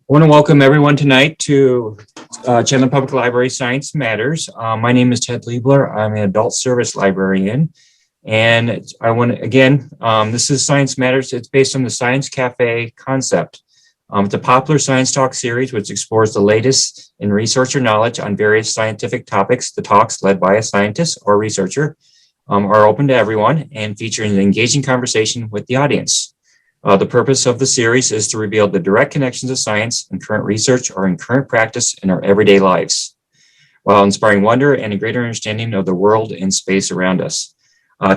I want to welcome everyone tonight to Chandler Public Library Science Matters. My name is Ted Liebler. I'm an adult service librarian. And I want to, again, this is Science Matters. It's based on the Science Cafe concept. It's a popular science talk series which explores the latest in research or knowledge on various scientific topics. The talks, led by a scientist or researcher, are open to everyone and feature an engaging conversation with the audience. The purpose of the series is to reveal the direct connections of science and current research or in current practice in our everyday lives, while inspiring wonder and a greater understanding of the world and space around us.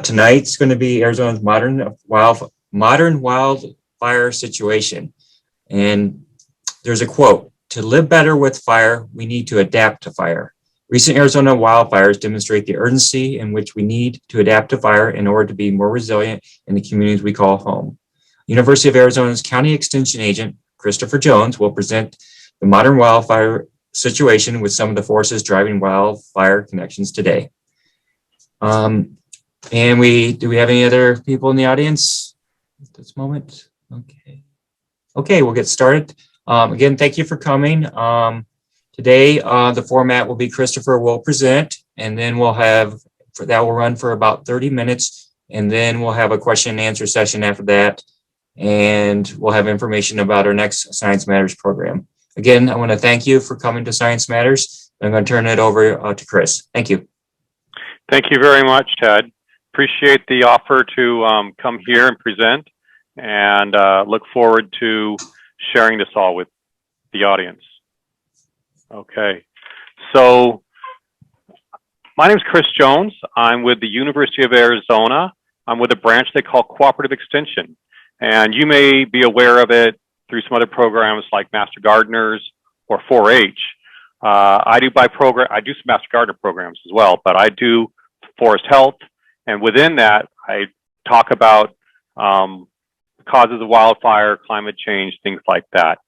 Tonight's going to be Arizona's modern wildfire situation. And there's a quote: "To live better with fire, we need to adapt to fire." Recent Arizona wildfires demonstrate the urgency in which we need to adapt to fire in order to be more resilient in the communities we call home. University of Arizona's County Extension Agent, Christopher Jones, will present the modern wildfire situation with some of the forces driving wildfire connections today. Do we have any other people in the audience at this moment? Okay, we'll get started. Again, thank you for coming. Today, the format will be Christopher will present, and then that will run for about 30 minutes, and then we'll have a question and answer session after that. And we'll have information about our next Science Matters program. Again, I want to thank you for coming to Science Matters. I'm going to turn it over to Chris. Thank you. Thank you very much, Ted. Appreciate the offer to come here and present, and look forward to sharing this all with the audience. Okay, so my name is Chris Jones. I'm with the University of Arizona. I'm with a branch they call Cooperative Extension. And you may be aware of it through some other programs like Master Gardeners or 4-H. I do some Master Gardener programs as well, but I do forest health. And within that, I talk about causes of wildfire, climate change, things like that.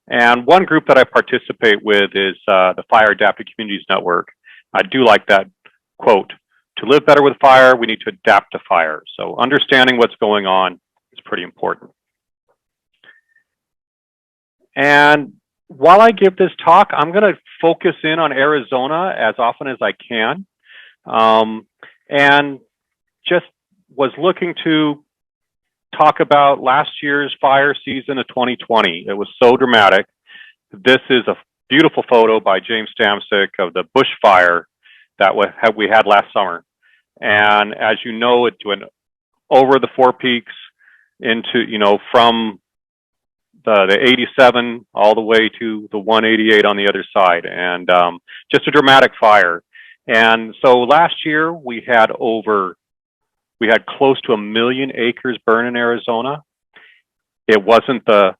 And one group that I participate with is the Fire Adaptive Communities Network. I do like that quote: "To live better with fire, we need to adapt to fire." So understanding what's going on is pretty important. And while I give this talk, I'm going to focus in on Arizona as often as I can. And just was looking to talk about last year's fire season of 2020. It was so dramatic. This is a beautiful photo by James Stamsic of the bushfire that we had last summer. And as you know, it went over the Four Peaks into, from the 87 all the way to the 188 on the other side, and just a dramatic fire. And so last year we had close to 1 million acres burn in Arizona. It wasn't the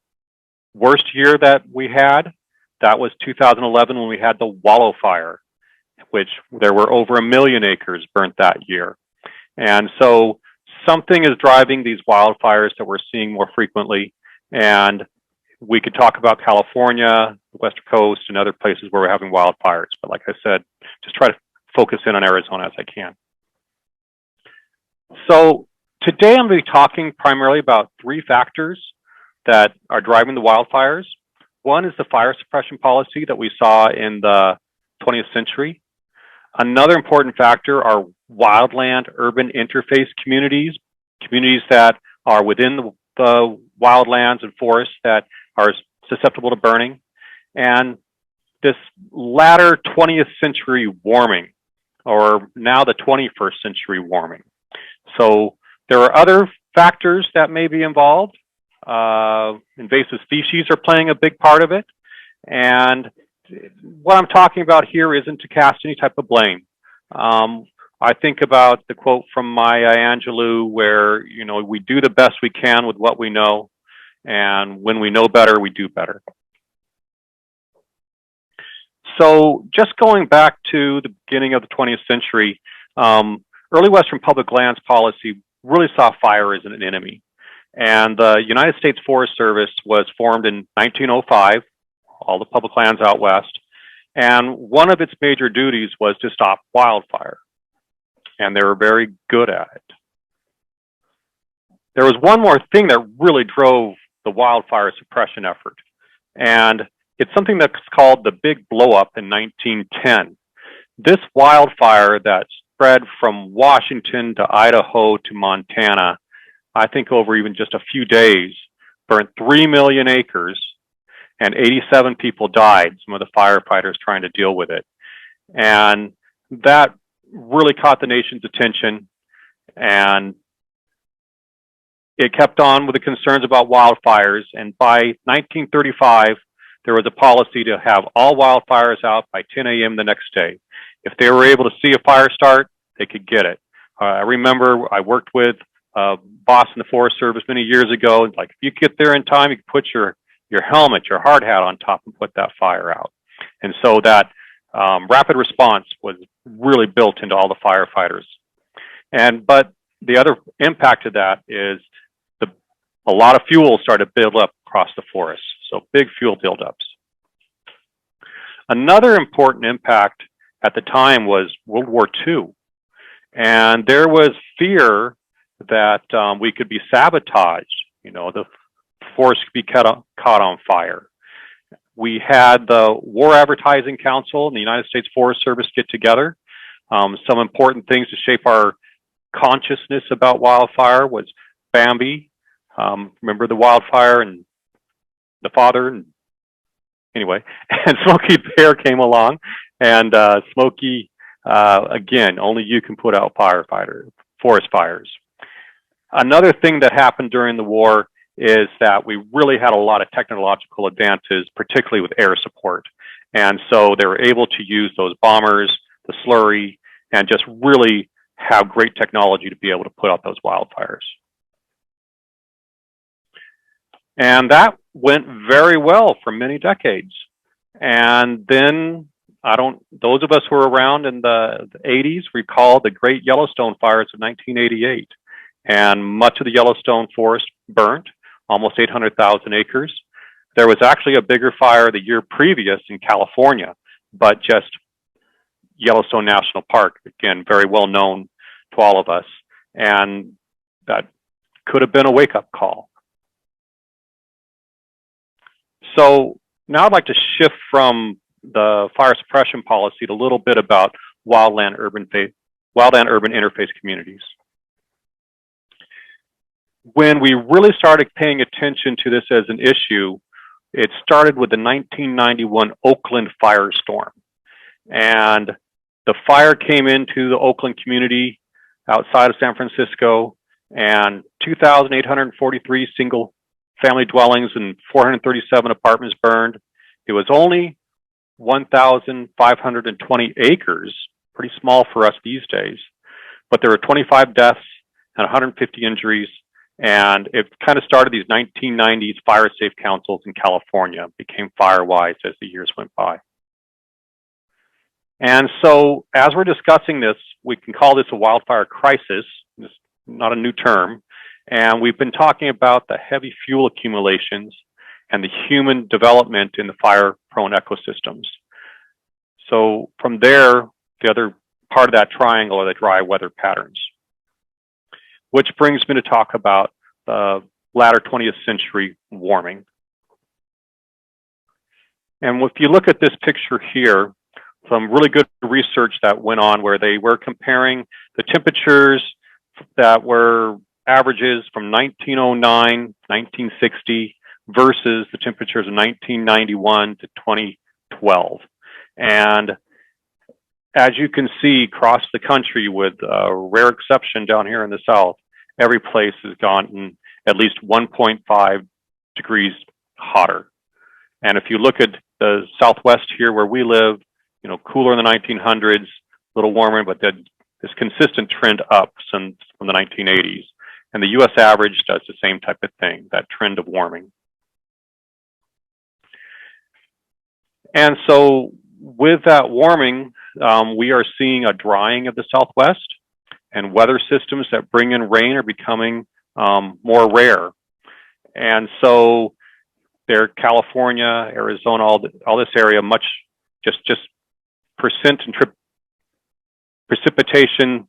worst year that we had. That was 2011 when we had the Wallow Fire, which there were over 1 million acres burnt that year. And so something is driving these wildfires that we're seeing more frequently. And we could talk about California, the Western Coast, and other places where we're having wildfires. But like I said, just try to focus in on Arizona as I can. So today I'm going to be talking primarily about 3 factors that are driving the wildfires. One is the fire suppression policy that we saw in the 20th century. Another important factor are wildland-urban interface communities, communities that are within the wildlands and forests that are susceptible to burning. And this latter 20th century warming, or now the 21st century warming. So there are other factors that may be involved. Invasive species are playing a big part of it. And what I'm talking about here isn't to cast any type of blame. I think about the quote from Maya Angelou where, we do the best we can with what we know. And when we know better, we do better. So just going back to the beginning of the 20th century, early Western public lands policy really saw fire as an enemy. And the United States Forest Service was formed in 1905, all the public lands out west. And one of its major duties was to stop wildfire. And they were very good at it. There was one more thing that really drove the wildfire suppression effort. And it's something that's called the Big Blow Up in 1910. This wildfire that spread from Washington to Idaho to Montana, I think over even just a few days, burnt 3 million acres and 87 people died, some of the firefighters trying to deal with it. And that really caught the nation's attention, and it kept on with the concerns about wildfires. And by 1935, there was a policy to have all wildfires out by 10 a.m. the next day. If they were able to see a fire start, they could get it. I remember I worked with a boss in the Forest Service many years ago. And like, if you get there in time, you can put your helmet, your hard hat on top and put that fire out. And so that rapid response was really built into all the firefighters. But the other impact of that is a lot of fuel started to build up across the forest. So big fuel buildups. Another important impact at the time was World War II. And there was fear that we could be sabotaged, the forest could be caught on fire. We had the War Advertising Council and the United States Forest Service get together. Some important things to shape our consciousness about wildfire was Bambi. Remember the wildfire and the father, and anyway, and Smokey Bear came along, and Smokey, again, only you can put out forest fires. Another thing that happened during the war is that we really had a lot of technological advances, particularly with air support. And so they were able to use those bombers, the slurry, and just really have great technology to be able to put out those wildfires. And that went very well for many decades. And then, those of us who were around in the 80s recall the Great Yellowstone fires of 1988. And much of the Yellowstone forest burnt, almost 800,000 acres. There was actually a bigger fire the year previous in California, but just Yellowstone National Park, again, very well known to all of us. And that could have been a wake-up call. So now I'd like to shift from the fire suppression policy to a little bit about wildland-urban interface communities. When we really started paying attention to this as an issue, it started with the 1991 Oakland firestorm. And the fire came into the Oakland community outside of San Francisco, and 2,843 single family dwellings and 437 apartments burned. It was only 1,520 acres, pretty small for us these days, but there were 25 deaths and 150 injuries. And it kind of started these 1990s fire safe councils in California, became FireWise as the years went by. And so as we're discussing this, we can call this a wildfire crisis. It's not a new term. And we've been talking about the heavy fuel accumulations and the human development in the fire-prone ecosystems. So from there, the other part of that triangle are the dry weather patterns, which brings me to talk about the latter 20th century warming. And if you look at this picture here, some really good research that went on where they were comparing the temperatures that were averages from 1909, 1960 versus the temperatures of 1991 to 2012. And as you can see across the country, with a rare exception down here in the South, every place has gotten at least 1.5 degrees hotter. And if you look at the Southwest here where we live, cooler in the 1900s, a little warmer, but this consistent trend up since from the 1980s. And the US average does the same type of thing, that trend of warming. And so with that warming, we are seeing a drying of the Southwest, and weather systems that bring in rain are becoming more rare. And so there, California, Arizona, all this area, much just percent and precipitation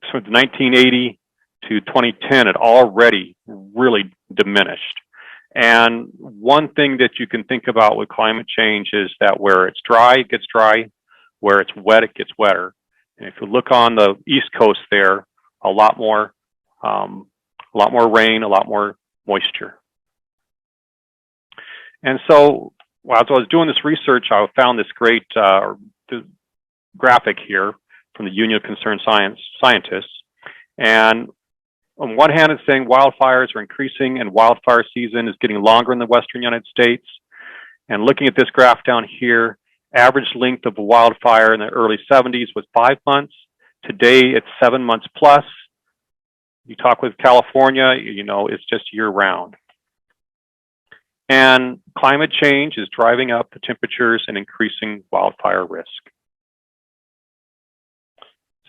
from 1980 to 2010 had already really diminished. And one thing that you can think about with climate change is that where it's dry, it gets dry. Where it's wet, it gets wetter. And if you look on the East Coast there, a lot more rain, a lot more moisture. And so, as I was doing this research, I found this great graphic here from the Union of Concerned Scientists. And on one hand, it's saying wildfires are increasing and wildfire season is getting longer in the Western United States. And looking at this graph down here, average length of a wildfire in the early 70s was 5 months. Today, it's 7 months plus. You talk with California, you know, it's just year round. And climate change is driving up the temperatures and increasing wildfire risk.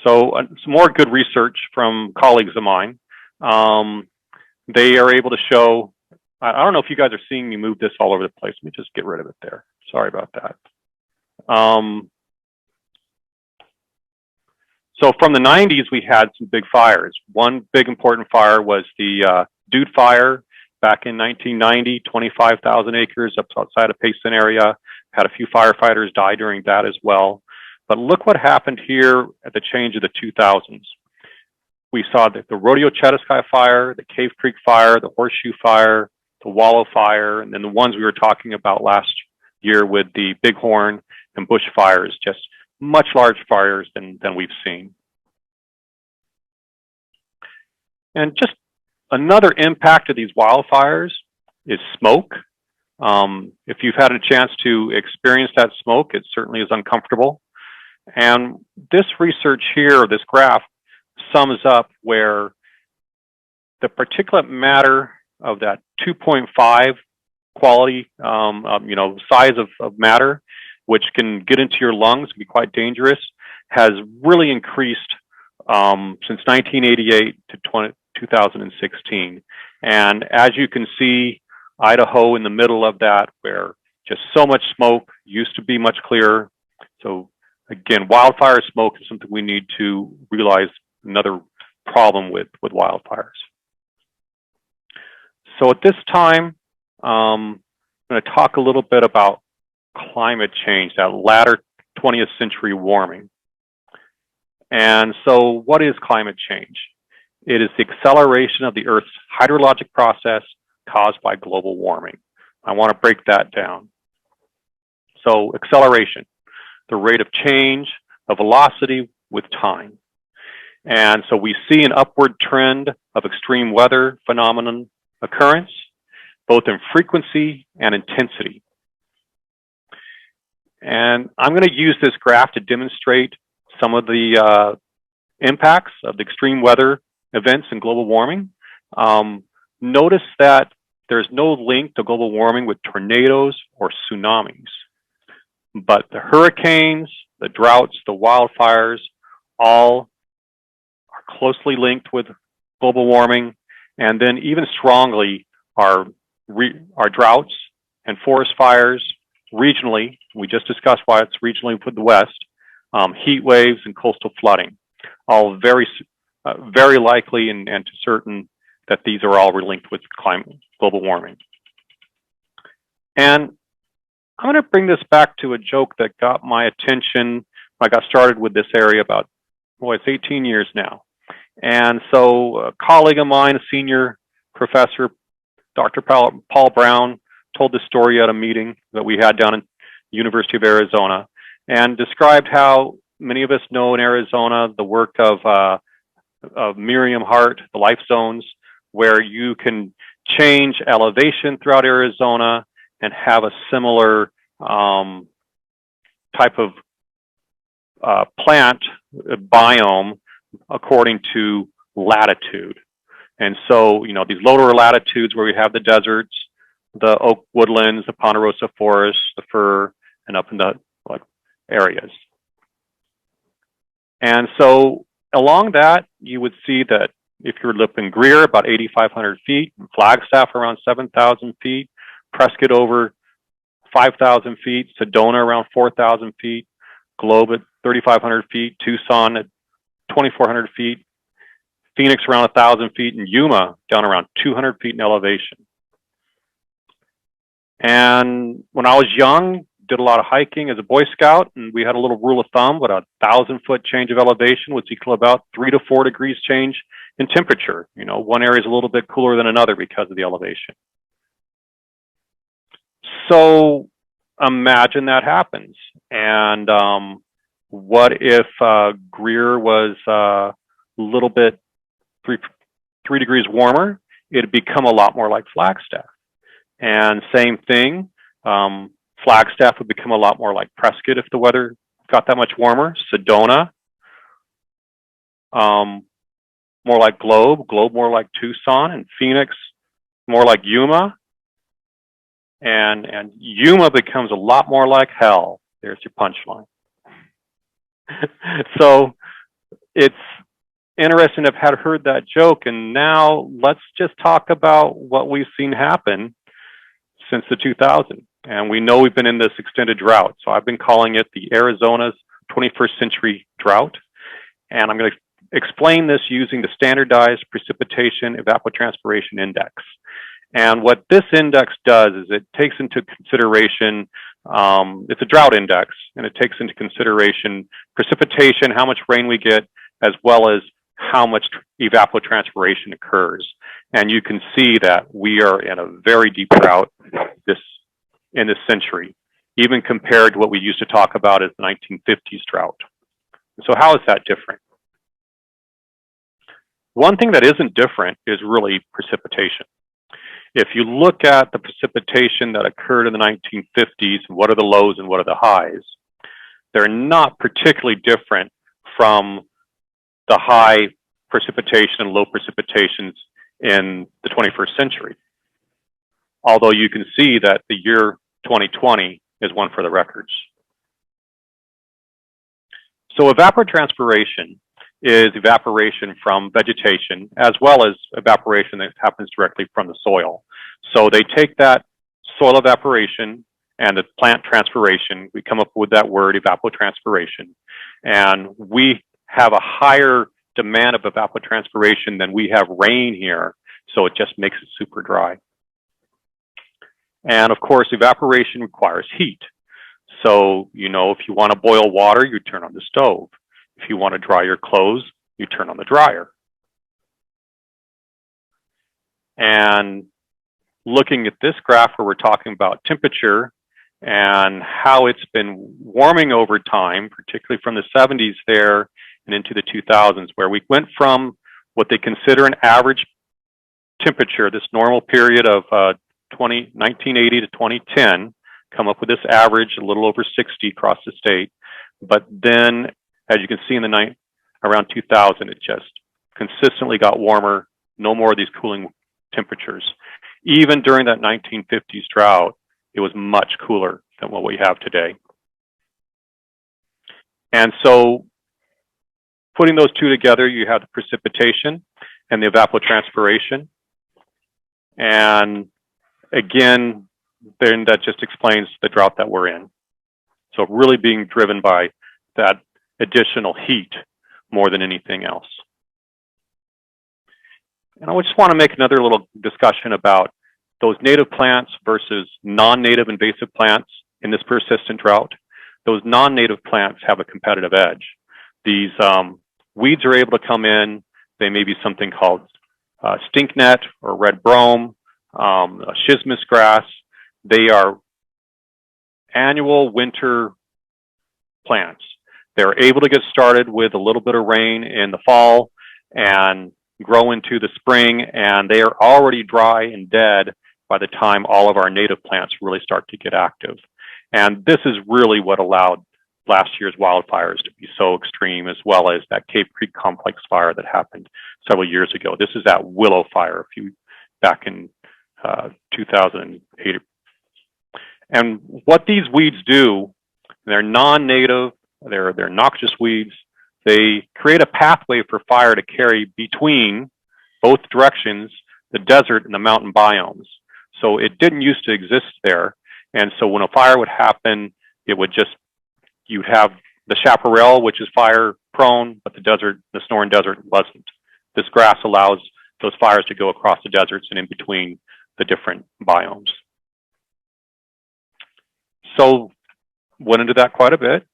So some more good research from colleagues of mine. They are able to show, I don't know if you guys are seeing me move this all over the place. Let me just get rid of it there. Sorry about that. So from the 90s, we had some big fires. One big important fire was the Drought Fire back in 1990, 25,000 acres up outside of Payson area. Had a few firefighters die during that as well. But look what happened here at the change of the 2000s. We saw the Rodeo Chetaskai Fire, the Cave Creek Fire, the Horseshoe Fire, the Wallow Fire, and then the ones we were talking about last year with the Bighorn and bush fires, just much larger fires than we've seen. And just another impact of these wildfires is smoke. If you've had a chance to experience that smoke, it certainly is uncomfortable. And this research here, this graph, sums up where the particulate matter of that 2.5 quality, size of matter, which can get into your lungs and be quite dangerous, has really increased since 1988 to 2016. And as you can see, Idaho in the middle of that, where just so much smoke, used to be much clearer. So again, wildfire smoke is something we need to realize, another problem with wildfires. So at this time, I'm going to talk a little bit about climate change, that latter 20th century warming. And so what is climate change? It is the acceleration of the Earth's hydrologic process caused by global warming. I want to break that down. So acceleration, the rate of change of velocity with time. And so we see an upward trend of extreme weather phenomenon occurrence, both in frequency and intensity. And I'm going to use this graph to demonstrate some of the impacts of the extreme weather events in global warming. Notice that there's no link to global warming with tornadoes or tsunamis, but the hurricanes, the droughts, the wildfires, all are closely linked with global warming. And then even strongly are droughts and forest fires regionally. We just discussed why it's regionally with the West, heat waves and coastal flooding, all very likely and to certain that these are all linked with global warming. And I'm going to bring this back to a joke that got my attention when I got started with this area about, it's 18 years now. And so a colleague of mine, a senior professor, Dr. Paul Brown, told this story at a meeting that we had down in the University of Arizona, and described how many of us know in Arizona the work of Miriam Hart, the life zones, where you can change elevation throughout Arizona and have a similar type of plant biome according to latitude. And so, you know, these lower latitudes where we have the deserts, the oak woodlands, the ponderosa forests, the fir, and up in the areas. And so along that, you would see that if you're Lipton Greer, about 8,500 feet, Flagstaff around 7,000 feet, Prescott over 5,000 feet, Sedona around 4,000 feet, Globe at 3,500 feet, Tucson at 2,400 feet, Phoenix around 1,000 feet, and Yuma down around 200 feet in elevation. And when I was young, did a lot of hiking as a Boy Scout, and we had a little rule of thumb, but 1,000-foot change of elevation was equal to about 3 to 4 degrees change in temperature. You know, one area is a little bit cooler than another because of the elevation. So imagine that happens. And what if Greer was a little bit three degrees warmer? It'd become a lot more like Flagstaff. And same thing, Flagstaff would become a lot more like Prescott if the weather got that much warmer. Sedona, more like Globe more like Tucson, and Phoenix more like Yuma. And Yuma becomes a lot more like hell. There's your punchline. So it's interesting to have heard that joke, and now let's just talk about what we've seen happen since the 2000s. And we know we've been in this extended drought. So I've been calling it the Arizona's 21st century drought. And I'm going to explain this using the standardized precipitation evapotranspiration index. And what this index does is it takes into consideration, it's a drought index, and it takes into consideration precipitation, how much rain we get, as well as how much evapotranspiration occurs. And you can see that we are in a very deep drought in this century, even compared to what we used to talk about as the 1950s drought. So how is that different? One thing that isn't different is really precipitation. If you look at the precipitation that occurred in the 1950s, what are the lows and what are the highs? They're not particularly different from the high precipitation and low precipitations in the 21st century. Although you can see that the year 2020 is one for the records. So evapotranspiration is evaporation from vegetation, as well as evaporation that happens directly from the soil. So they take that soil evaporation and the plant transpiration, we come up with that word evapotranspiration, and we have a higher demand of evapotranspiration than we have rain here, so it just makes it super dry. And of course, evaporation requires heat. So, you know, if you want to boil water, you turn on the stove. If you want to dry your clothes, you turn on the dryer. And looking at this graph where we're talking about temperature and how it's been warming over time, particularly from the 70s there and into the 2000s, where we went from what they consider an average temperature, this normal period of 1980 to 2010, come up with this average a little over 60 across the state. But then, as you can see in the around 2000, it just consistently got warmer, no more of these cooling temperatures. Even during that 1950s drought, it was much cooler than what we have today. And so putting those two together, you have the precipitation and the evapotranspiration. And again, then that just explains the drought that we're in. So really being driven by that additional heat more than anything else. And I just want to make another little discussion about those native plants versus non-native invasive plants in this persistent drought. Those non-native plants have a competitive edge. These weeds are able to come in. They may be something called stinknet or red brome, schismus grass. They are annual winter plants. They're able to get started with a little bit of rain in the fall and grow into the spring, and they are already dry and dead by the time all of our native plants really start to get active. And this is really what allowed last year's wildfires to be so extreme, as well as that Cape Creek complex fire that happened several years ago. This is that Willow fire back in 2008. And what these weeds do, they're non-native, they're noxious weeds. They create a pathway for fire to carry between both directions, the desert and the mountain biomes. So it didn't used to exist there. And so when a fire would happen, it would just, you'd have the chaparral, which is fire prone, but the desert, the Sonoran Desert wasn't. This grass allows those fires to go across the deserts and in between the different biomes. so went into that quite a bit.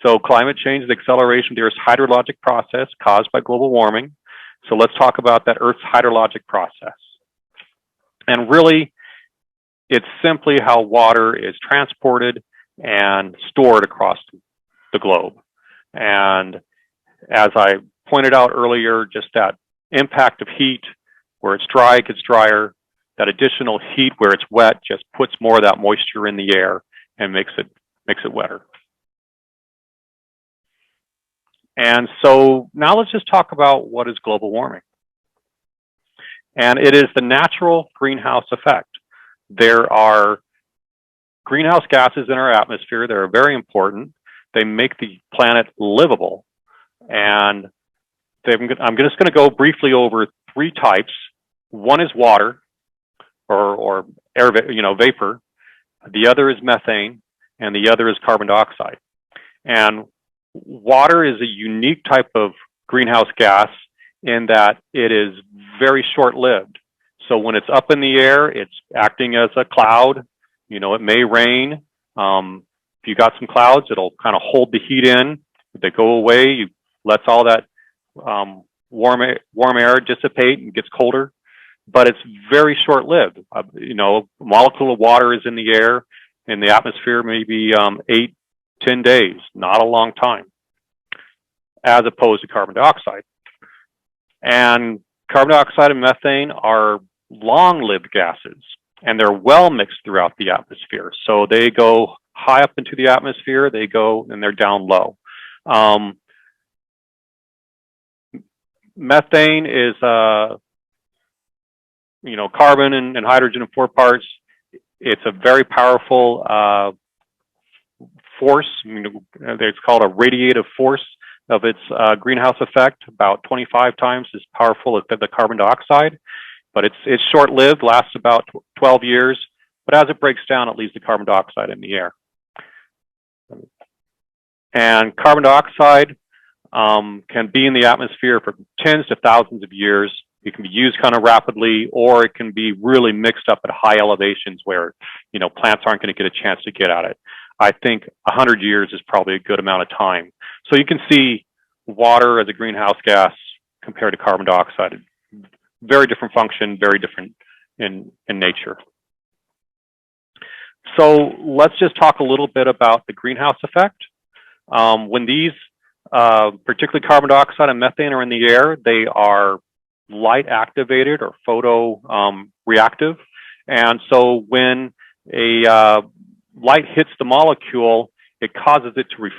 So climate change is the acceleration of the Earth's hydrologic process caused by global warming. So let's talk about that Earth's hydrologic process. And really, it's simply how water is transported and stored across the globe. And as I pointed out earlier, just that impact of heat, where it's dry, it gets drier. That additional heat where it's wet just puts more of that moisture in the air and makes it wetter. And so now let's just talk about what is global warming. And it is the natural greenhouse effect. There are greenhouse gases in our atmosphere that are very important. They make the planet livable. And I'm just going to go briefly over three types. One is water, or air, vapor. The other is methane, and the other is carbon dioxide. And water is a unique type of greenhouse gas in that it is very short-lived. So when it's up in the air, it's acting as a cloud. It may rain. If you got some clouds, it'll kind of hold the heat in. If they go away, you lets all that warm air dissipate and gets colder. But it's very short-lived. A molecule of water is in the air, in the atmosphere, maybe 8-10 days, not a long time, as opposed to carbon dioxide. And carbon dioxide and methane are long-lived gases, and they're well mixed throughout the atmosphere. So they go high up into the atmosphere, they go and they're down low. Methane is carbon and hydrogen in 4 parts. It's a very powerful force. It's called a radiative force of its greenhouse effect, about 25 times as powerful as the carbon dioxide. But it's short-lived, lasts about 12 years. But as it breaks down, it leaves the carbon dioxide in the air. And carbon dioxide can be in the atmosphere for tens to thousands of years. It can be used kind of rapidly, or it can be really mixed up at high elevations where, plants aren't going to get a chance to get at it. I think 100 years is probably a good amount of time. So you can see water as a greenhouse gas compared to carbon dioxide. Very different function, very different in nature. So let's just talk a little bit about the greenhouse effect. When these, particularly carbon dioxide and methane, are in the air, they are light activated or photo reactive. And so when a light hits the molecule, it causes it to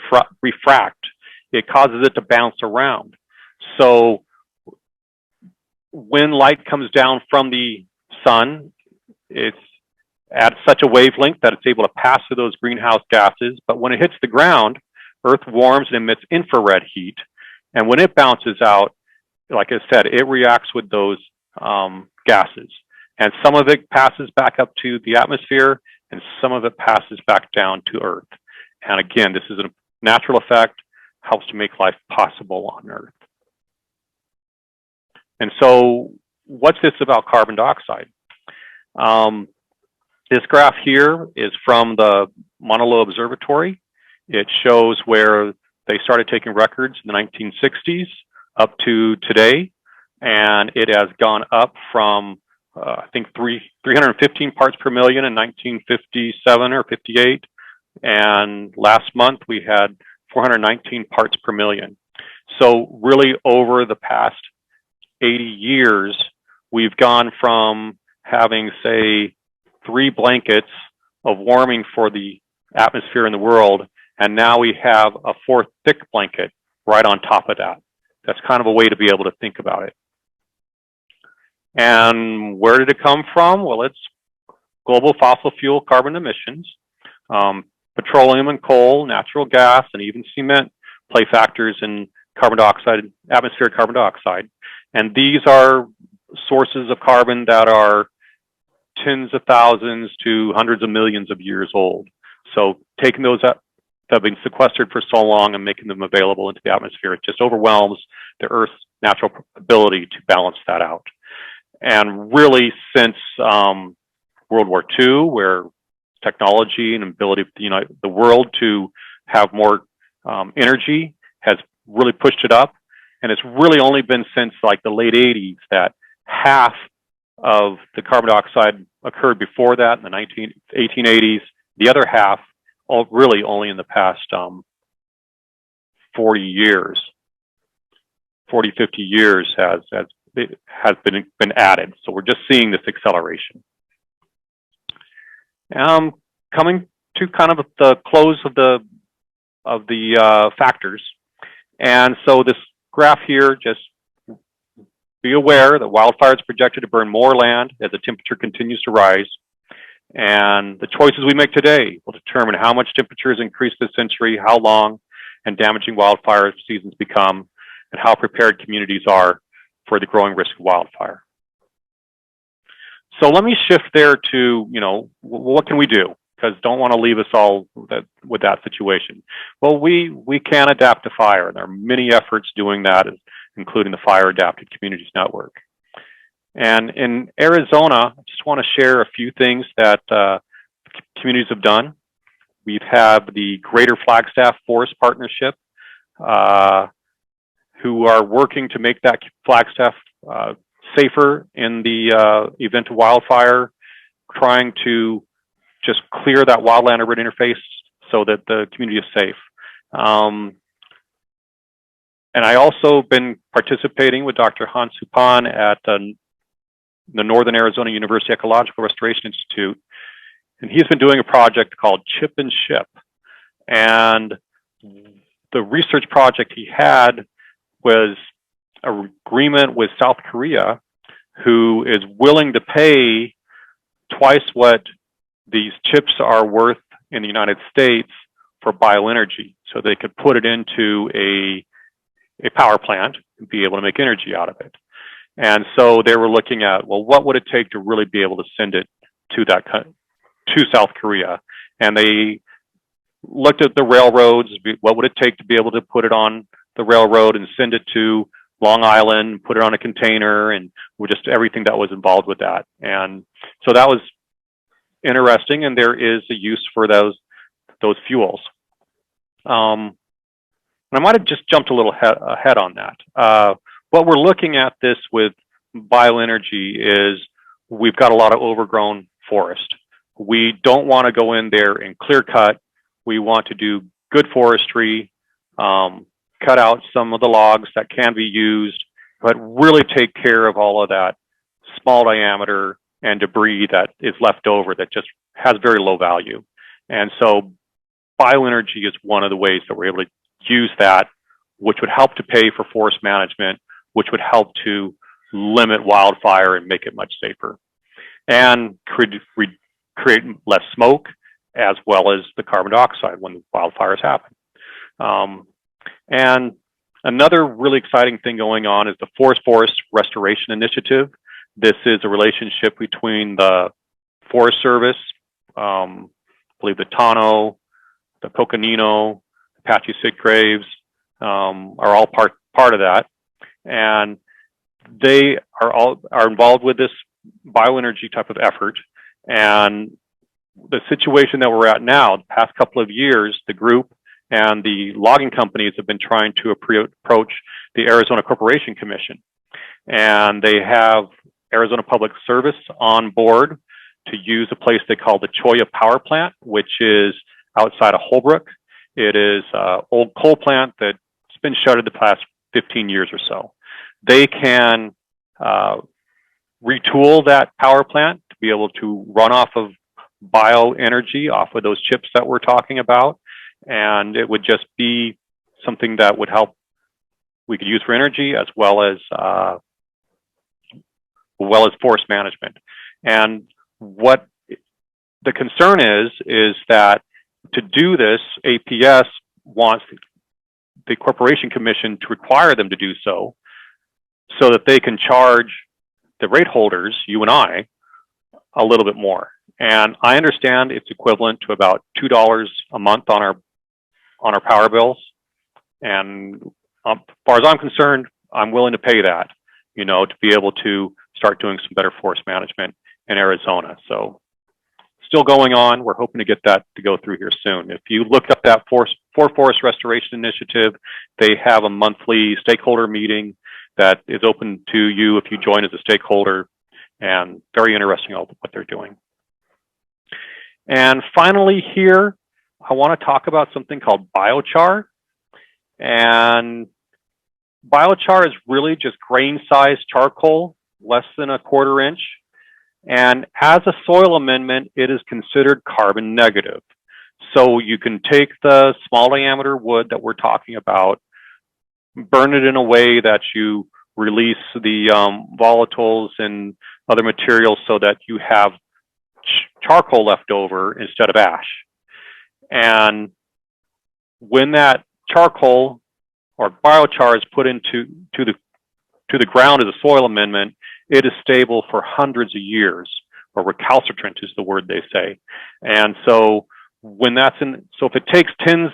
refract. It causes it to bounce around. So when light comes down from the sun, it's at such a wavelength that it's able to pass through those greenhouse gases. But when it hits the ground, Earth warms and emits infrared heat. And when it bounces out, like I said, it reacts with those gases. And some of it passes back up to the atmosphere, and some of it passes back down to Earth. And again, this is a natural effect, helps to make life possible on Earth. And so what's this about carbon dioxide? This graph here is from the Mauna Loa Observatory. It shows where they started taking records in the 1960s up to today. And it has gone up from, I think, 315 parts per million in 1957 or 58. And last month we had 419 parts per million. So really over the past 80 years, we've gone from having, say, 3 blankets of warming for the atmosphere in the world, and now we have a 4th thick blanket right on top of that. That's kind of a way to be able to think about it. And where did it come from? Well, it's global fossil fuel carbon emissions. Petroleum and coal, natural gas, and even cement play factors in carbon dioxide, atmospheric carbon dioxide. And these are sources of carbon that are tens of thousands to hundreds of millions of years old. So taking those up that have been sequestered for so long and making them available into the atmosphere, it just overwhelms the Earth's natural ability to balance that out. And really, since World War II, where technology and ability of the world to have more energy has really pushed it up. And it's really only been since like the late 80s that half of the carbon dioxide occurred before that in the 1880s. The other half, really only in the past 40 years, 40, 50 years has been added. So we're just seeing this acceleration. Coming to kind of the close of the factors. And so this graph here, just be aware that wildfire is projected to burn more land as the temperature continues to rise. And the choices we make today will determine how much temperature has increased this century, how long and damaging wildfire seasons become, and how prepared communities are for the growing risk of wildfire. So let me shift there to, what can we do? Because don't want to leave us all with that situation. Well, we can adapt to fire, and there are many efforts doing that, including the Fire Adapted Communities Network. And in Arizona, I just want to share a few things that communities have done. We've had the Greater Flagstaff Forest Partnership, who are working to make that Flagstaff safer in the event of wildfire, trying to just clear that wildland urban interface so that the community is safe. And I also been participating with Dr. Hans Hupan at the Northern Arizona University Ecological Restoration Institute. And he's been doing a project called Chip and Ship. And the research project he had was an agreement with South Korea, who is willing to pay twice what these chips are worth in the United States for bioenergy, so they could put it into a power plant and be able to make energy out of it. And so they were looking at, well, what would it take to really be able to send it to South Korea? And they looked at the railroads. What would it take to be able to put it on the railroad and send it to Long Island, put it on a container, and just everything that was involved with that. And so that was interesting, and there is a use for those fuels. And I might have just jumped a little ahead on that. What we're looking at this with bioenergy is we've got a lot of overgrown forest. We don't want to go in there and clear cut. We want to do good forestry, cut out some of the logs that can be used, but really take care of all of that small diameter and debris that is left over that just has very low value. And so bioenergy is one of the ways that we're able to use that, which would help to pay for forest management, which would help to limit wildfire and make it much safer, and create less smoke, as well as the carbon dioxide when wildfires happen. And another really exciting thing going on is the Forest Restoration Initiative. This is a relationship between the Forest Service, I believe the Tano, the Coconino, Apache Sitgraves are all part of that. And they are involved with this bioenergy type of effort. And the situation that we're at now, the past couple of years, the group and the logging companies have been trying to approach the Arizona Corporation Commission. And they have Arizona Public Service on board to use a place they call the Cholla Power Plant, which is outside of Holbrook. It is an old coal plant that's been shuttered the past 15 years or so. They can retool that power plant to be able to run off of bioenergy, off of those chips that we're talking about. And it would just be something that would help, we could use for energy as well as forest management. And what the concern is that to do this, APS wants the Corporation Commission to require them to do so that they can charge the rate holders, you and I, a little bit more. And I understand it's equivalent to about $2 a month on our power bills. And as far as I'm concerned, I'm willing to pay that, to be able to start doing some better forest management in Arizona. So still going on. We're hoping to get that to go through here soon. If you look up that Forest Restoration Initiative, they have a monthly stakeholder meeting that is open to you if you join as a stakeholder, and very interesting all what they're doing. And finally here, I want to talk about something called biochar. And biochar is really just grain-sized charcoal, less than a quarter inch. And as a soil amendment, it is considered carbon negative. So you can take the small diameter wood that we're talking about, burn it in a way that you release the volatiles and other materials so that you have charcoal left over instead of ash. And when that charcoal or biochar is put into the ground as a soil amendment, it is stable for hundreds of years, or recalcitrant is the word they say. And so when that's so if it takes tens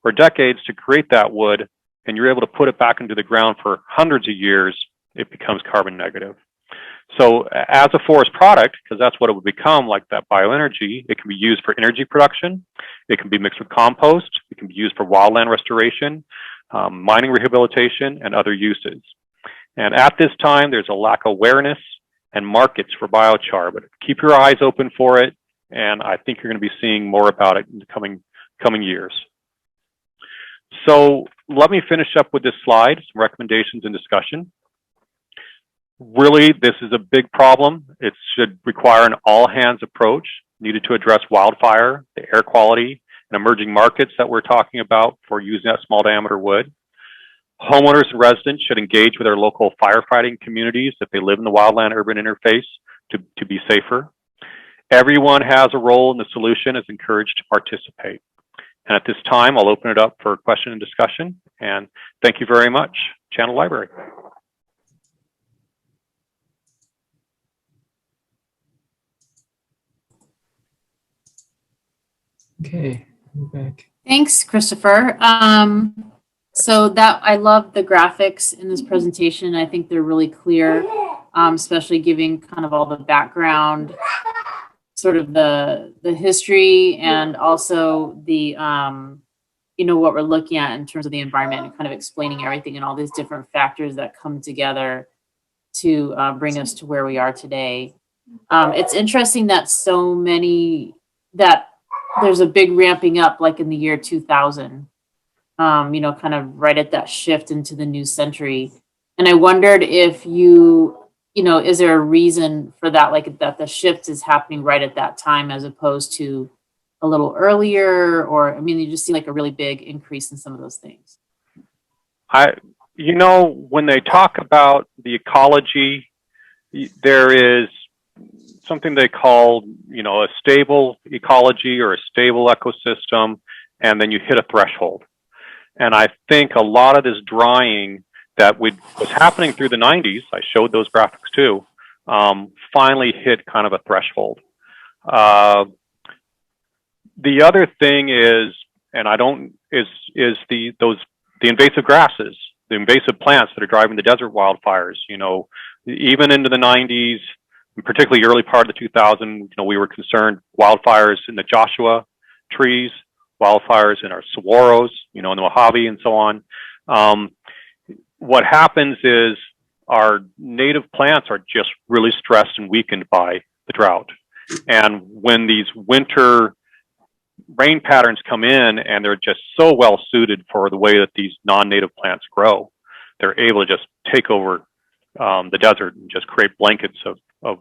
or decades to create that wood, and you're able to put it back into the ground for hundreds of years, it becomes carbon negative. So as a forest product, because that's what it would become, like that bioenergy, it can be used for energy production, it can be mixed with compost, it can be used for wildland restoration, mining rehabilitation, and other uses. And at this time, there's a lack of awareness and markets for biochar, but keep your eyes open for it, and I think you're going to be seeing more about it in the coming years. So let me finish up with this slide, some recommendations and discussion. Really, this is a big problem. It should require an all-hands approach needed to address wildfire, the air quality, and emerging markets that we're talking about for using that small diameter wood. Homeowners and residents should engage with their local firefighting communities if they live in the wildland-urban interface to be safer. Everyone has a role in the solution, is encouraged to participate. And at this time, I'll open it up for question and discussion. And thank you very much, Channel Library. Okay, we're back. Thanks, Christopher. So that I love the graphics in this presentation. I think they're really clear, especially giving kind of all the background, sort of the history, and also the what we're looking at in terms of the environment, and kind of explaining everything and all these different factors that come together to bring us to where we are today. It's interesting that there's a big ramping up, like in the year 2000. Kind of right at that shift into the new century. And I wondered if is there a reason for that, like that the shift is happening right at that time as opposed to a little earlier, or, you just see like a really big increase in some of those things. When they talk about the ecology, there is something they call, a stable ecology or a stable ecosystem, and then you hit a threshold. And I think a lot of this drying that was happening through the 90s, I showed those graphics too, finally hit kind of a threshold. The other thing is, the invasive grasses, the invasive plants that are driving the desert wildfires. Even into the 90s, and particularly early part of the 2000s, we were concerned wildfires in the Joshua trees, wildfires in our saguaros, in the Mojave and so on. What happens is our native plants are just really stressed and weakened by the drought. And when these winter rain patterns come in and they're just so well suited for the way that these non-native plants grow, they're able to just take over the desert and just create blankets of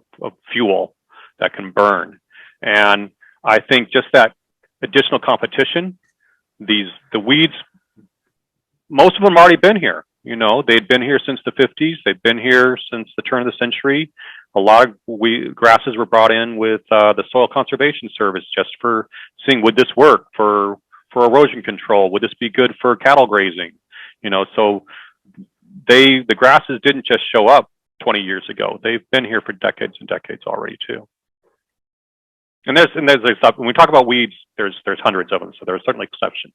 fuel that can burn. And I think just that additional competition, the weeds, most of them already been here. They'd been here since the 50s. They've been here since the turn of the century. A lot of grasses were brought in with the Soil Conservation Service just for seeing, would this work for erosion control? Would this be good for cattle grazing? So the grasses didn't just show up 20 years ago. They've been here for decades and decades already too. And there's when we talk about weeds, there's hundreds of them, so there are certainly exceptions.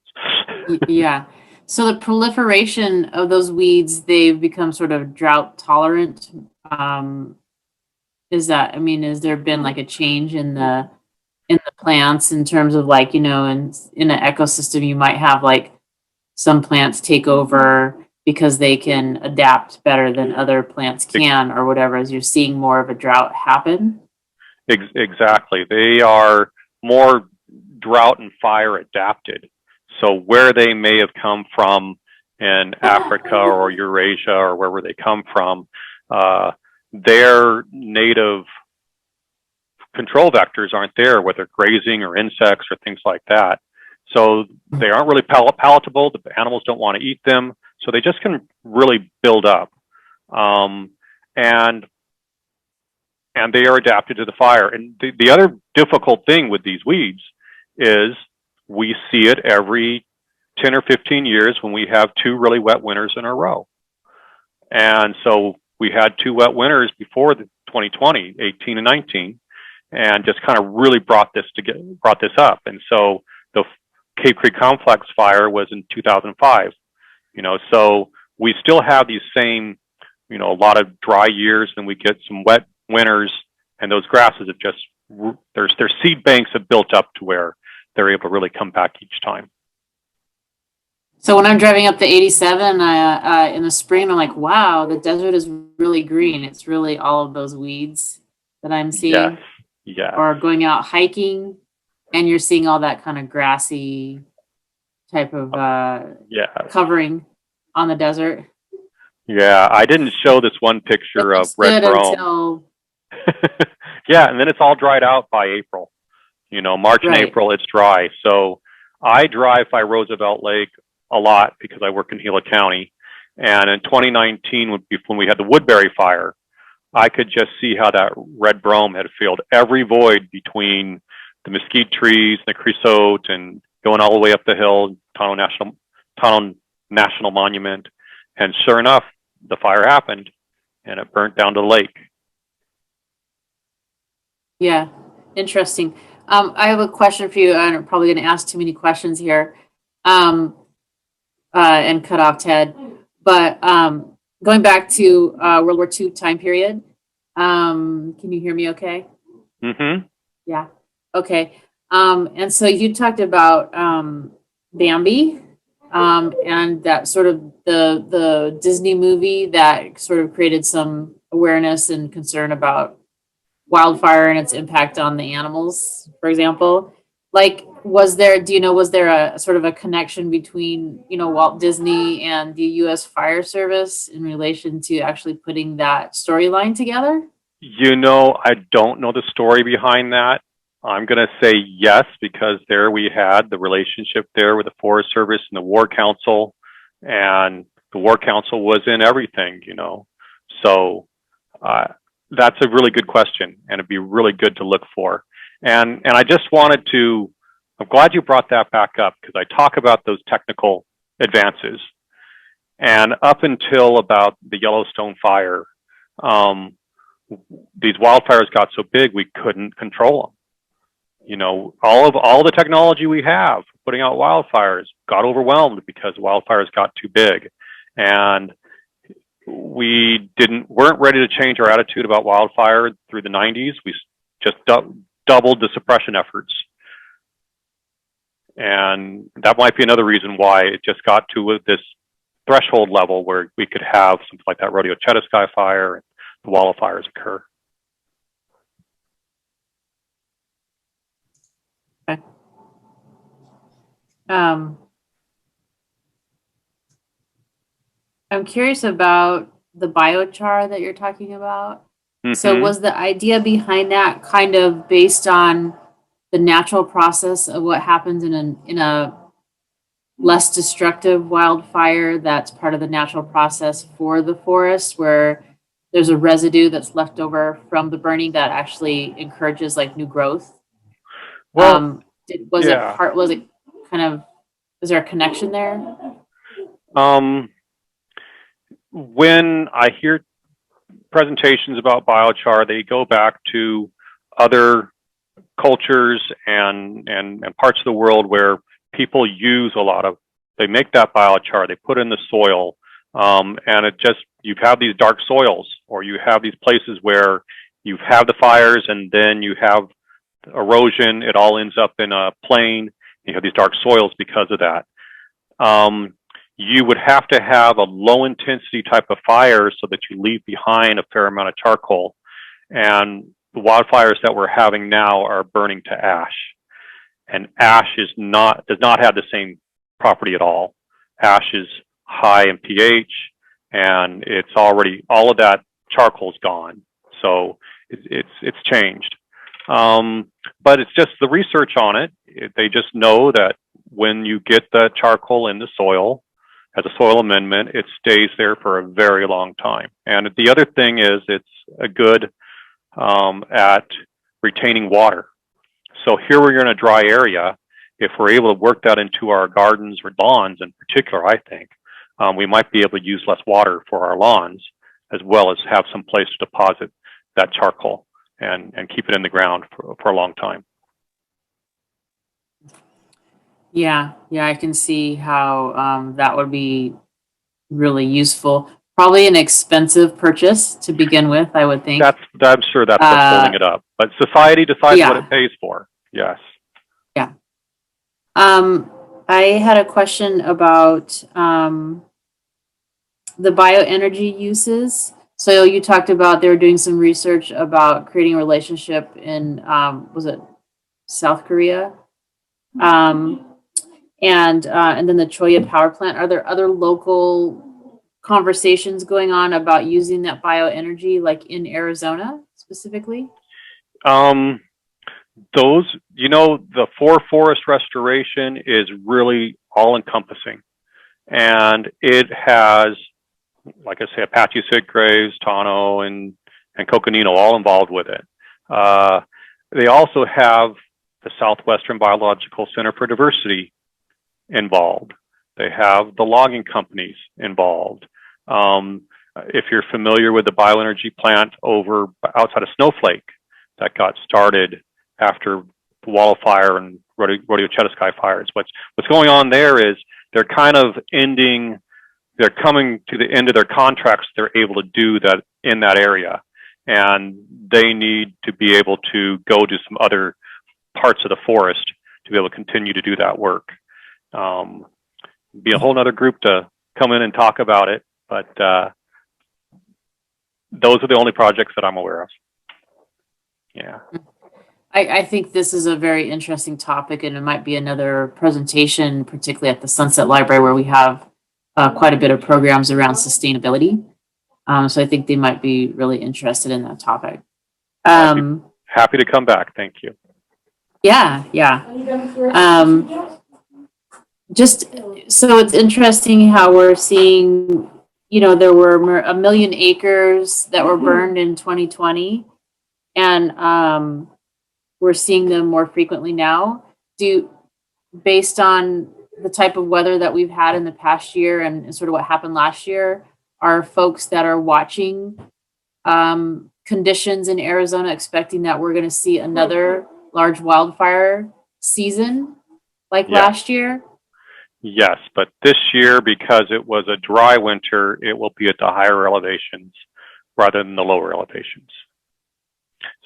Yeah. So the proliferation of those weeds, they've become sort of drought tolerant. Has there been like a change in the in the plants in terms of like, in an ecosystem, you might have like some plants take over because they can adapt better than other plants can or whatever, as you're seeing more of a drought happen? Exactly. They are more drought and fire adapted. So where they may have come from in Africa or Eurasia or wherever they come from, their native control vectors aren't there, whether grazing or insects or things like that. So they aren't really palatable. The animals don't want to eat them. So they just can really build up. And they are adapted to the fire. And the other difficult thing with these weeds is we see it every 10 or 15 years when we have 2 really wet winters in a row. And so we had 2 wet winters before the 2020, 18 and 19, and just kind of really brought this up. And so the Cape Creek Complex fire was in 2005, so we still have these same, a lot of dry years, and we get some wet winters, and those grasses have just, their seed banks have built up to where they're able to really come back each time. So when I'm driving up the 87 in the spring, I'm like, wow, the desert is really green. It's really all of those weeds that I'm seeing. Yes. Yeah. Or going out hiking, and you're seeing all that kind of grassy type of covering on the desert. Yeah, I didn't show this one picture of red brome. Yeah, and then it's all dried out by April. March and April, it's dry. So I drive by Roosevelt Lake a lot because I work in Gila County. And in 2019, when we had the Woodbury fire, I could just see how that red brome had filled every void between the mesquite trees, the creosote, and going all the way up the hill, Tonto National Monument. And sure enough, the fire happened, and it burnt down to the lake. Yeah, interesting. I have a question for you. I'm probably going to ask too many questions here and cut off Ted. But going back to World War II time period, can you hear me okay? Mm-hmm. Yeah. Okay. And so you talked about Bambi and that sort of the Disney movie that sort of created some awareness and concern about wildfire and its impact on the animals, for example. Like, was there a sort of a connection between, Walt Disney and the U.S. Fire Service in relation to actually putting that storyline together? I don't know the story behind that. I'm going to say yes, because there we had the relationship there with the Forest Service and the War Council, and the War Council was in everything, So that's a really good question, and it'd be really good to look for. And I just wanted to, I'm glad you brought that back up, because I talk about those technical advances. And up until about the Yellowstone fire, these wildfires got so big we couldn't control them. All the technology we have putting out wildfires got overwhelmed because wildfires got too big, and we weren't ready to change our attitude about wildfire through the 90s. We just doubled the suppression efforts, and that might be another reason why it just got to this threshold level where we could have something like that rodeo Chetasky fire and the wildfires occur. Okay. I'm curious about the biochar that you're talking about. Mm-hmm. So was the idea behind that kind of based on the natural process of what happens in a less destructive wildfire that's part of the natural process for the forest, where there's a residue that's left over from the burning that actually encourages like new growth? Well, is there a connection there? When I hear presentations about biochar, they go back to other cultures and parts of the world where people use they make that biochar, they put in the soil, and you have these dark soils, or you have these places where you have the fires and then you have erosion, it all ends up in a plain. You have these dark soils because of that. You would have to have a low intensity type of fire so that you leave behind a fair amount of charcoal. And the wildfires that we're having now are burning to ash. And ash does not have the same property at all. Ash is high in pH, and it's already, all of that charcoal's gone. So it's changed. But it's just the research on it. They just know that when you get the charcoal in the soil as a soil amendment, it stays there for a very long time. And the other thing is it's a good at retaining water. So here we're in a dry area. If we're able to work that into our gardens or lawns in particular, I think, we might be able to use less water for our lawns, as well as have some place to deposit that charcoal and keep it in the ground for a long time. Yeah, I can see how that would be really useful. Probably an expensive purchase to begin with, I would think. I'm sure that's what's holding it up. But society decides what it pays for. Yes. Yeah. I had a question about the bioenergy uses. So you talked about they were doing some research about creating a relationship in was it South Korea? And then the Cholla power plant. Are there other local conversations going on about using that bioenergy, like in Arizona specifically? Those, the forest restoration is really all encompassing, and it has, like I say, Apache sitgraves, Tano, and Coconino all involved with it. They also have the Southwestern Biological Center for Diversity involved. They have the logging companies involved. If you're familiar with the bioenergy plant over outside of Snowflake that got started after the Wildfire and Rodeo Chediskai fires, what's going on there is they're kind of they're coming to the end of their contracts. They're able to do that in that area, and they need to be able to go to some other parts of the forest to be able to continue to do that work. Be a whole nother group to come in and talk about it, but those are the only projects that I'm aware of. Yeah. I think this is a very interesting topic, and it might be another presentation, particularly at the Sunset Library, where we have quite a bit of programs around sustainability. So I think they might be really interested in that topic. Happy to come back. Thank you. Yeah. Just so it's interesting how we're seeing, there were 1 million acres that were burned in 2020, and we're seeing them more frequently now. Based on the type of weather that we've had in the past year and sort of what happened last year, are folks that are watching conditions in Arizona expecting that we're going to see another large wildfire season like last year? Yes, but this year, because it was a dry winter, it will be at the higher elevations rather than the lower elevations.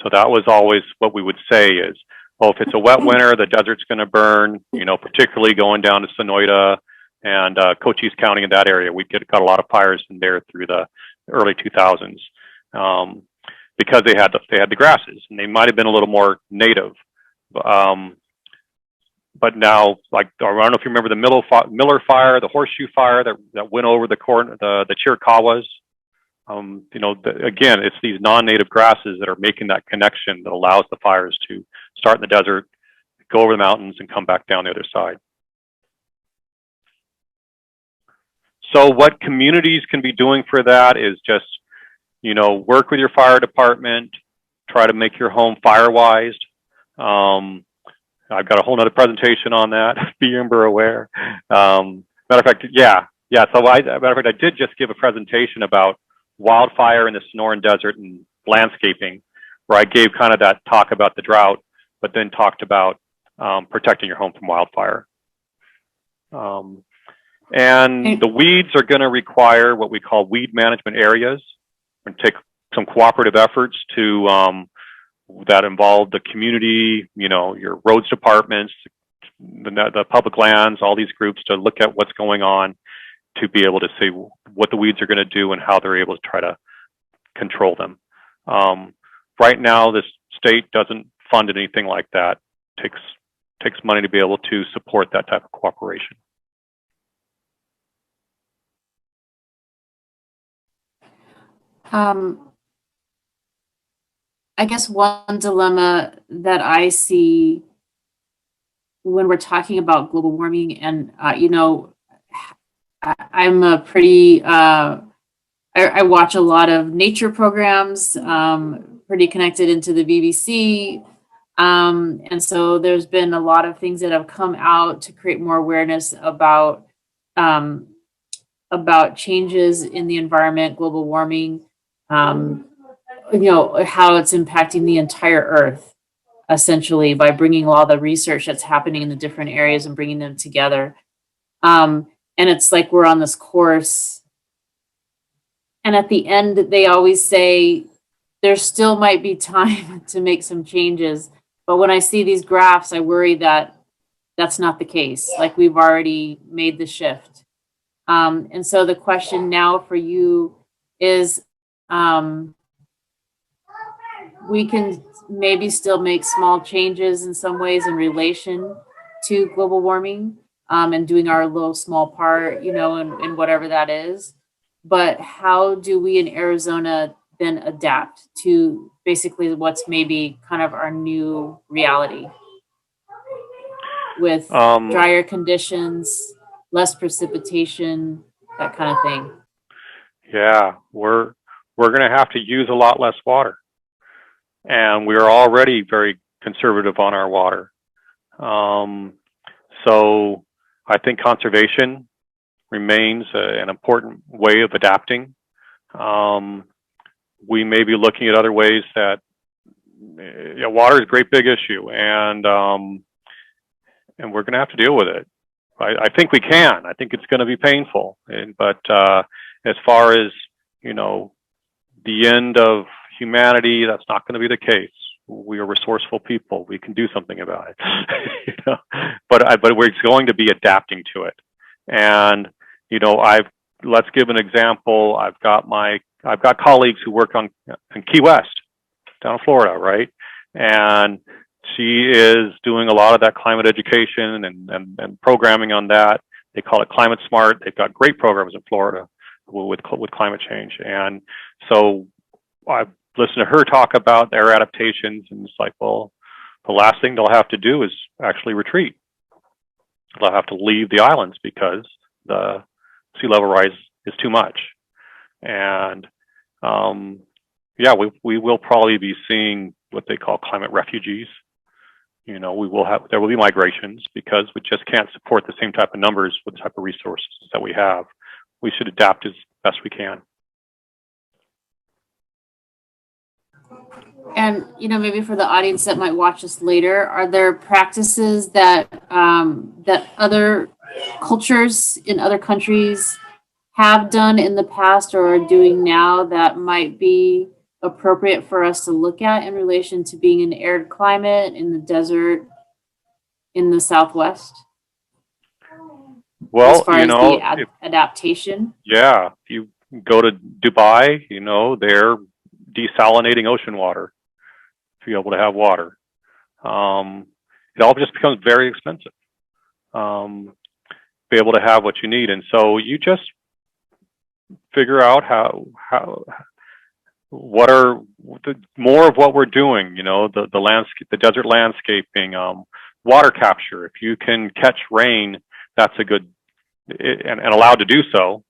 So that was always what we would say is, if it's a wet winter, the desert's going to burn, particularly going down to Sonoita and Cochise County in that area. We got a lot of fires in there through the early 2000s because they had the grasses, and they might have been a little more native. But now, like, I don't know if you remember the Miller Fire, the Horseshoe Fire that went over the Chiricahuas. Again, it's these non-native grasses that are making that connection that allows the fires to start in the desert, go over the mountains, and come back down the other side. So what communities can be doing for that is just, work with your fire department, try to make your home fire-wise. I've got a whole nother presentation on that. Be Ember aware. Matter of fact, yeah. So I did just give a presentation about wildfire in the Sonoran Desert and landscaping, where I gave kind of that talk about the drought, but then talked about protecting your home from wildfire. And the weeds are going to require what we call weed management areas, and take some cooperative efforts to that involve the community, your roads departments, the public lands, all these groups to look at what's going on, to be able to see what the weeds are going to do and how they're able to try to control them. Right now, the state doesn't fund anything like that. Takes money to be able to support that type of cooperation. I guess one dilemma that I see when we're talking about global warming, and I'm a pretty I watch a lot of nature programs, pretty connected into the BBC, and so there's been a lot of things that have come out to create more awareness about changes in the environment, global warming, how it's impacting the entire Earth, essentially, by bringing all the research that's happening in the different areas and bringing them together. And it's like we're on this course. And at the end, they always say there still might be time to make some changes. But when I see these graphs, I worry that that's not the case. Like, we've already made the shift. And so the question now for you is, we can maybe still make small changes in some ways in relation to global warming, and doing our little small part, in whatever that is. But how do we in Arizona then adapt to basically what's maybe kind of our new reality with drier conditions, less precipitation, that kind of thing? Yeah, we're going to have to use a lot less water, and we're already very conservative on our water. So I think conservation remains an important way of adapting. We may be looking at other ways that water is a great big issue, and we're going to have to deal with it. I think we can. I think it's going to be painful, but as far as the end of humanity, that's not going to be the case. We are resourceful people. We can do something about it. But we're going to be adapting to it. And let's give an example. I've got colleagues who work in Key West, down in Florida, right? And she is doing a lot of that climate education and programming on that. They call it Climate Smart. They've got great programs in Florida with climate change. And so I've listened to her talk about their adaptations, and it's like, well, the last thing they'll have to do is actually retreat. They'll have to leave the islands because the sea level rise is too much. And we will probably be seeing what they call climate refugees. There will be migrations because we just can't support the same type of numbers with the type of resources that we have. We should adapt as best we can. And maybe for the audience that might watch us later, are there practices that that other cultures in other countries have done in the past or are doing now that might be appropriate for us to look at in relation to being an arid climate in the desert in the Southwest? Well, as far as the adaptation. Yeah, if you go to Dubai, they're desalinating ocean water to be able to have water. It all just becomes very expensive. Be able to have what you need, and so you just figure out what are more of what we're doing. The landscape, the desert landscaping, water capture. If you can catch rain, that's a good and allowed to do so.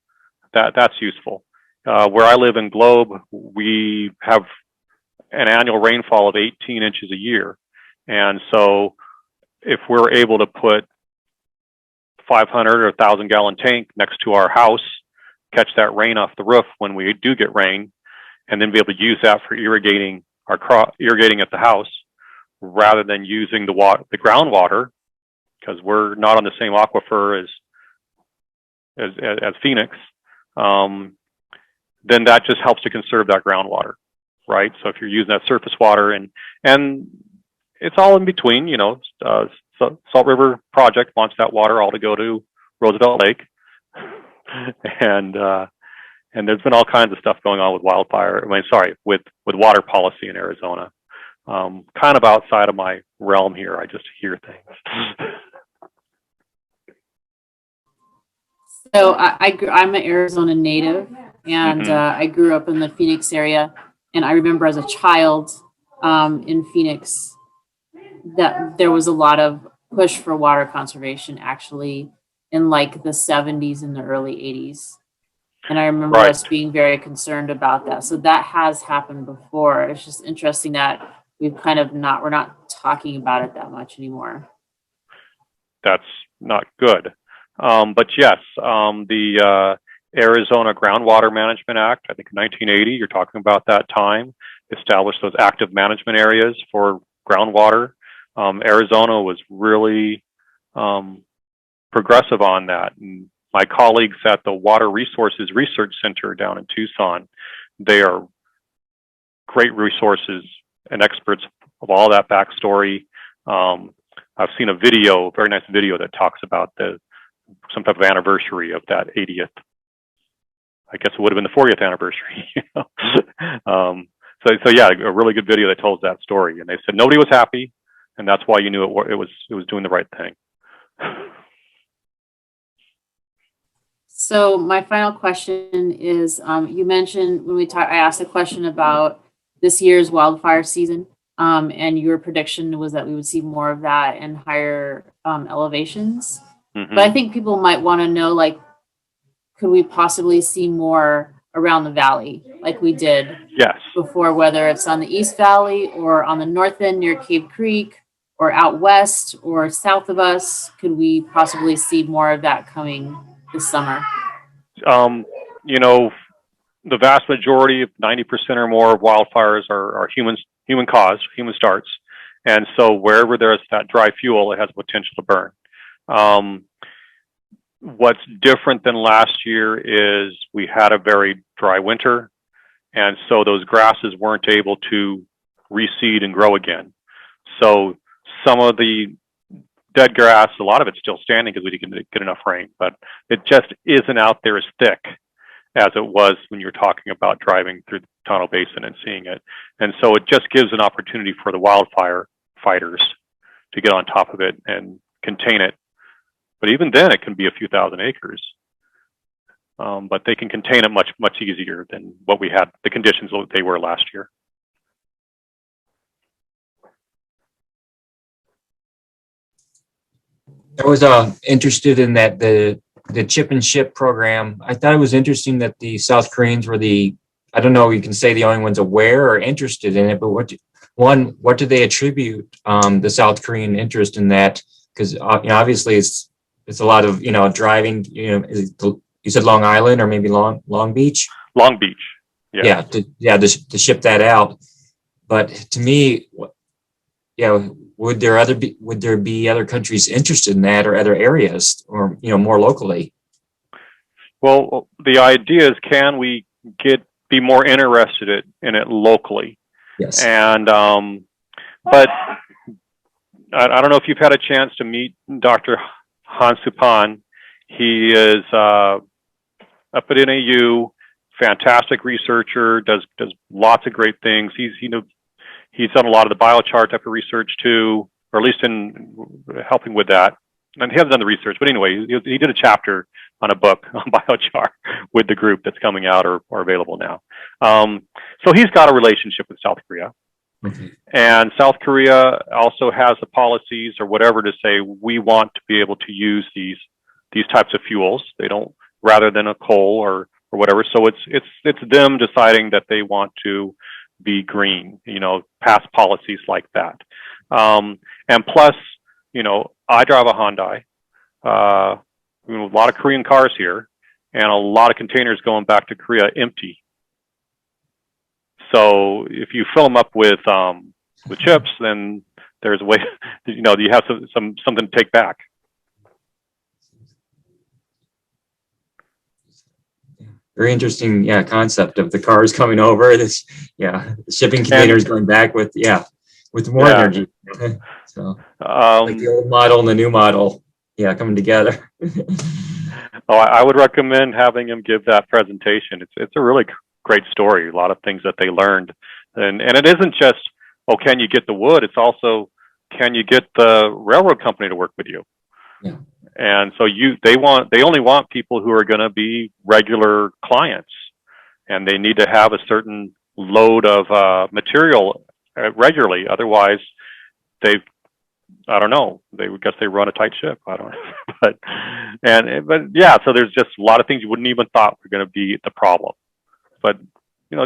That's useful. Where I live in Globe, we have an annual rainfall of 18 inches a year. And so if we're able to put 500 or 1,000 gallon tank next to our house, catch that rain off the roof when we do get rain, and then be able to use that for irrigating irrigating at the house, rather than using the groundwater, because we're not on the same aquifer as Phoenix, then that just helps to conserve that groundwater. right? So if you're using that surface water, and it's all in between, you know, Salt River Project wants that water all to go to Roosevelt Lake, and there's been all kinds of stuff going on with with water policy in Arizona. Kind of outside of my realm here. I just hear things. So I'm an Arizona native, and I grew up in the Phoenix area. And I remember as a child in Phoenix that there was a lot of push for water conservation actually in like the 70s and the early 80s. And I remember us being very concerned about that. So that has happened before. It's just interesting that we're not talking about it that much anymore. That's not good. But yes, the Arizona Groundwater Management Act, I think in 1980, you're talking about that time, established those active management areas for groundwater. Arizona was really progressive on that. And my colleagues at the Water Resources Research Center down in Tucson, they are great resources and experts of all that backstory. I've seen a video, very nice video that talks about some type of anniversary of that 80th. I guess it would have been the 40th anniversary. So yeah, a really good video that tells that story. And they said nobody was happy, and that's why you knew it was doing the right thing. So my final question is, you mentioned when I asked a question about this year's wildfire season, and your prediction was that we would see more of that and higher elevations. But I think people might want to know, like, could we possibly see more around the valley like we did before, whether it's on the East Valley or on the north end near Cave Creek or out west or south of us? Could we possibly see more of that coming this summer? You know, the vast majority of 90% or more of wildfires are human caused, human starts. And so wherever there's that dry fuel, it has potential to burn. What's different than last year is we had a very dry winter. And so those grasses weren't able to reseed and grow again. So some of the dead grass, a lot of it's still standing because we didn't get enough rain, but it just isn't out there as thick as it was when you're talking about driving through the Tonto Basin and seeing it. And so it just gives an opportunity for the wildfire fighters to get on top of it and contain it. But even then, it can be a few thousand acres. But they can contain it much, much easier than what we had, the conditions they were last year. I was interested in that the chip and ship program. I thought it was interesting that the South Koreans were I don't know, you can say the only ones aware or interested in it, but what do they attribute the South Korean interest in that? Because obviously it's a lot of driving. You said Long Island or maybe Long Beach. Long Beach. Yeah. To ship that out. But to me, would there be other countries interested in that, or other areas, or more locally? Well, the idea is, can we be more interested in it locally? Yes. And but I don't know if you've had a chance to meet Dr. Han Supan. He is up at NAU, fantastic researcher, does lots of great things. He's done a lot of the biochar type of research too, or at least in helping with that. And he hasn't done the research, but anyway, he did a chapter on a book on biochar with the group that's coming out or available now. So he's got a relationship with South Korea. Mm-hmm. And South Korea also has the policies or whatever to say, we want to be able to use these types of fuels. They don't, rather than a coal or whatever. So it's them deciding that they want to be green, pass policies like that. And plus, I drive a Hyundai, a lot of Korean cars here, and a lot of containers going back to Korea empty. So if you fill them up with chips, then there's a way, you have something to take back. very interesting, concept of the cars coming over. This, the shipping containers going back with more energy. So like the old model and the new model, coming together. I would recommend having him give that presentation. It's a really great story. A lot of things that they learned, and it isn't just, can you get the wood? It's also, can you get the railroad company to work with you? Yeah. And so they only want people who are going to be regular clients, and they need to have a certain load of material regularly. Otherwise, I don't know. They would guess they run a tight ship. I don't know. but so there's just a lot of things you wouldn't even thought were going to be the problem. But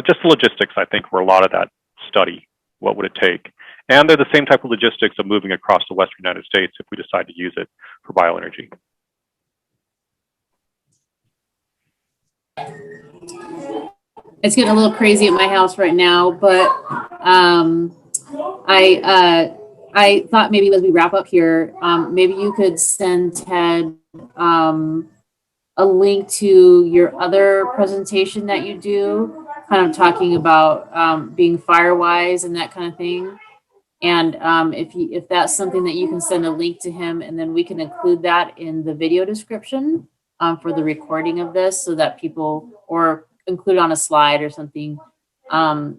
just the logistics, I think, were a lot of that study. What would it take? And they're the same type of logistics of moving across the Western United States if we decide to use it for bioenergy. It's getting a little crazy at my house right now, but I thought maybe as we wrap up here, maybe you could send Ted a link to your other presentation that you do, kind of talking about being fire-wise and that kind of thing. And if that's something that you can send a link to him, and then we can include that in the video description for the recording of this, so that people, or include on a slide or something,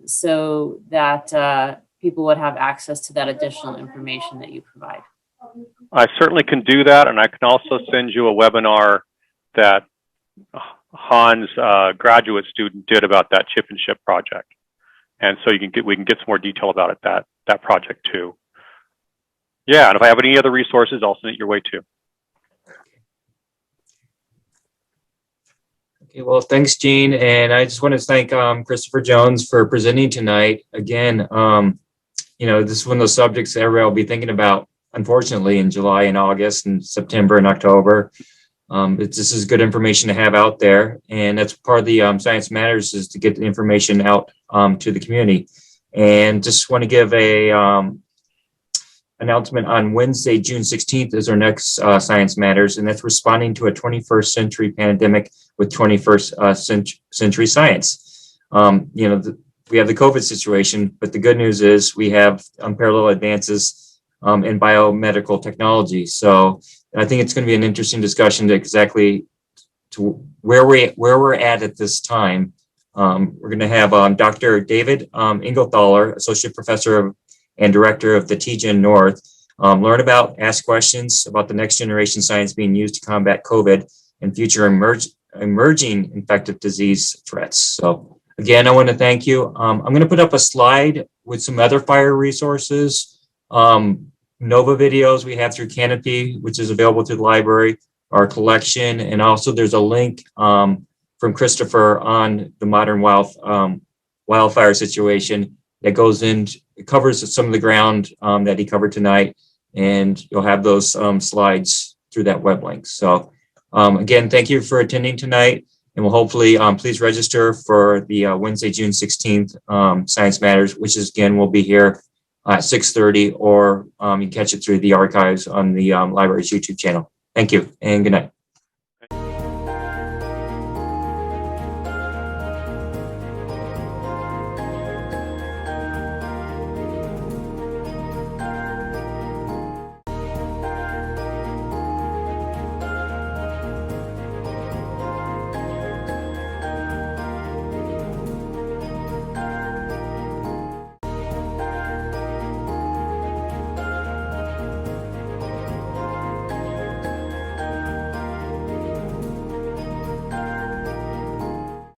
so that people would have access to that additional information that you provide. I certainly can do that, and I can also send you a webinar that Hans, graduate student, did about that chip and ship project, and so we can get some more detail about it, that project too. Yeah, and if I have any other resources, I'll send it your way too. Okay, well, thanks, Gene, and I just want to thank Christopher Jones for presenting tonight. Again, this is one of those subjects that everybody will be thinking about, unfortunately, in July and August and September and October. This is good information to have out there, and that's part of the Science Matters, is to get the information out to the community. And just want to give a announcement on Wednesday, June 16th is our next Science Matters, and that's responding to a 21st century pandemic with 21st century science. We have the COVID situation, but the good news is we have unparalleled advances in biomedical technology. So I think it's going to be an interesting discussion to exactly to where we're at this time. We're going to have Dr. David Inglethaler, Associate Professor and Director of the TGen North, learn about, ask questions about the next generation science being used to combat COVID and future emerging infectious disease threats. So again, I want to thank you. I'm going to put up a slide with some other fire resources, NOVA videos we have through Canopy, which is available through the library, our collection, and also there's a link from Christopher on the modern wildfire situation that goes in, it covers some of the ground that he covered tonight, and you'll have those slides through that web link. So again, thank you for attending tonight, and we'll hopefully please register for the Wednesday, June 16th Science Matters, which is, again, will be here at 6:30, or you can catch it through the archives on the library's YouTube channel. Thank you, and good night.